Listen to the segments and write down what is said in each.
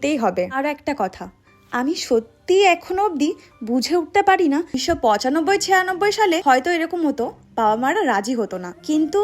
তেই হবে। আর একটা কথা, আমি সত্যি এখনো অবধি বুঝে উঠতে পারি না 1995-96 সালে হয়তো এরকম হতো, বাবা মারা রাজি হতো না, কিন্তু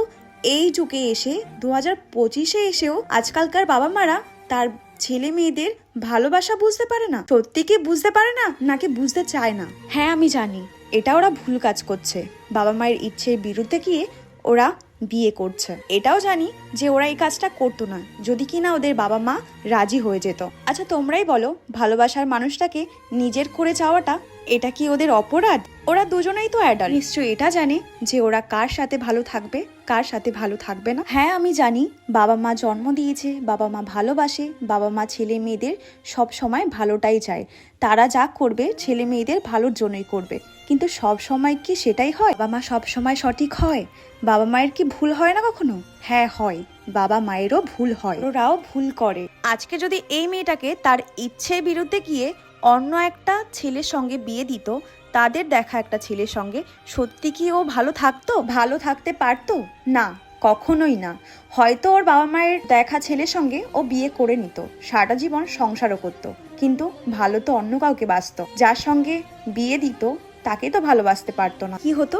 এই যুগে এসে 2025-এ এসেও আজকালকার বাবা মারা তার ছেলে মেয়েদের ভালোবাসা বুঝতে পারে না। সত্যি কি বুঝতে পারে না, নাকি বুঝতে চায় না? হ্যাঁ, আমি জানি এটা ওরা ভুল কাজ করছে, বাবা মায়ের ইচ্ছের বিরুদ্ধে গিয়ে ওরা বিয়ে করছে। এটাও জানি যে ওরা এই কাজটা করতো না যদি কিনা ওদের বাবা মা রাজি হয়ে যেত। আচ্ছা তোমরাই বলো, ভালোবাসার মানুষটাকে নিজের করে চাওয়াটা এটা কি ওদের অপরাধ? ওরা দুজনেই তো অ্যাডাল্ট, নিশ্চয়ই এটা জানে যে ওরা কার সাথে ভালো থাকবে, কার সাথে ভালো থাকবে না। হ্যাঁ আমি জানি বাবা মা জন্ম দিয়েছে, বাবা মা ভালোবাসে, বাবা মা ছেলে মেয়েদের সব সময় ভালোটাই চায়, তারা যা করবে ছেলে মেয়েদের ভালোর জন্যই করবে। কিন্তু সব সময় কি সেটাই হয়? বাবা মা সব সময় সঠিক হয়? বাবা মায়ের কি ভুল হয় না কখনো? হ্যাঁ হয়, বাবা মায়েরও ভুল হয়, ওরাও ভুল করে। আজকে যদি এই মেয়েটাকে তার ইচ্ছের বিরুদ্ধে গিয়ে অন্য একটা ছেলের সঙ্গে বিয়ে দিত, তাদের দেখা একটা ছেলের সঙ্গে, সত্যি কি ও ভালো থাকতো? ভালো থাকতে পারতো না, কখনোই না। হয়তো ওর বাবা মায়ের দেখা ছেলের সঙ্গে ও বিয়ে করে নিত, সারাটা জীবন সংসারও করতো, কিন্তু ভালো তো অন্য কাউকে বাসতো। যার সঙ্গে বিয়ে দিত তাকে তো ভালোবাসতে পারতো না। কি হতো?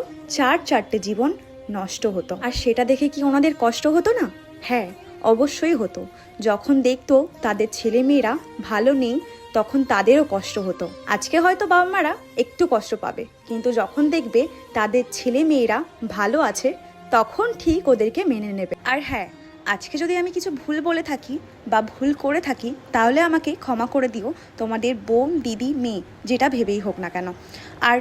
চারটে জীবন নষ্ট হতো। আর সেটা দেখে কি ওনাদের কষ্ট হতো না? হ্যাঁ অবশ্যই হতো। যখন দেখতো তাদের ছেলে মেয়েরা ভালো নেই, তখন তাদেরও কষ্ট হতো। আজকে হয়তো বাবা মারা একটু কষ্ট পাবে, কিন্তু যখন দেখবে তাদের ছেলে মেয়েরা ভালো আছে, তখন ঠিক ওদেরকে মেনে নেবে। আর হ্যাঁ, আজকে যদি আমি কিছু ভুল বলে থাকি বা ভুল করে থাকি, তাহলে আমাকে ক্ষমা করে দিও, তোমাদের বোন, দিদি, মেয়ে, যেটা ভেবেই হোক না কেন। আর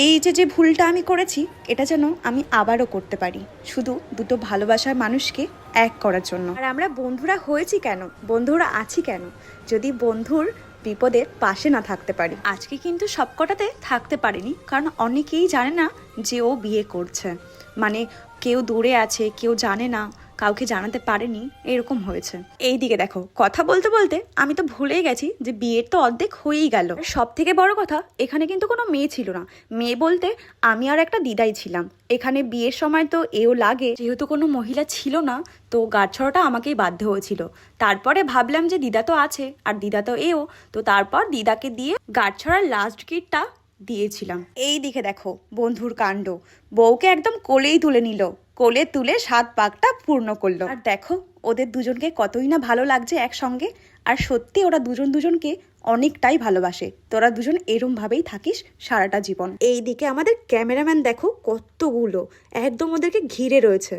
এই যে ভুলটা আমি করেছি, এটা যেন আমি আবারও করতে পারি, শুধু দুটো ভালোবাসার মানুষকে এক করার জন্য। আর আমরা বন্ধুরা হয়েছি কেন, বন্ধুরা আছি কেন? যদি বন্ধুর বিপদের পাশে না থাকতে পারি। আজকে কিন্তু সবকটাতে থাকতে পারিনি, কারণ অনেকেই জানে না যে ও বিয়ে করছে, মানে কেউ দূরে আছে, কেউ জানে না, কাউকে জানাতে পারেনি, এরকম হয়েছে। এই দিকে দেখো, কথা বলতে বলতে আমি তো ভুলেই গেছি যে বিয়ের তো অর্ধেক হয়েই গেল। সব থেকে বড় কথা, এখানে কিন্তু কোনো মেয়ে ছিল না। মেয়ে বলতে আমি আর একটা দিদাই ছিলাম। এখানে বিয়ের সময় তো এও লাগে, যেহেতু কোনো মহিলা ছিল না, তো গাঁটছড়াটা আমাকেই বাধ্য হয়েছিল। তারপরে ভাবলাম যে দিদা তো আছে, আর দিদা তো এও, তো তারপর দিদাকে দিয়ে গাঁটছড়ার লাস্ট গিটটা দিয়েছিলাম। এই দিকে দেখো বন্ধুর কাণ্ড, বউকে একদম কোলেই তুলে নিল, কোলে তুলে 7 পাকটা পূর্ণ করলো। আর দেখো ওদের দুজনকে কতই না ভালো লাগছে একসঙ্গে। আর সত্যি ওরা দুজনকে অনেকটাই ভালোবাসে। তোরা দুজন এরম ভাবেই থাকিস সারাটা জীবন। এই দিকে আমাদের ক্যামেরাম্যান দেখো কতগুলো, একদম ওদেরকে ঘিরে রয়েছে।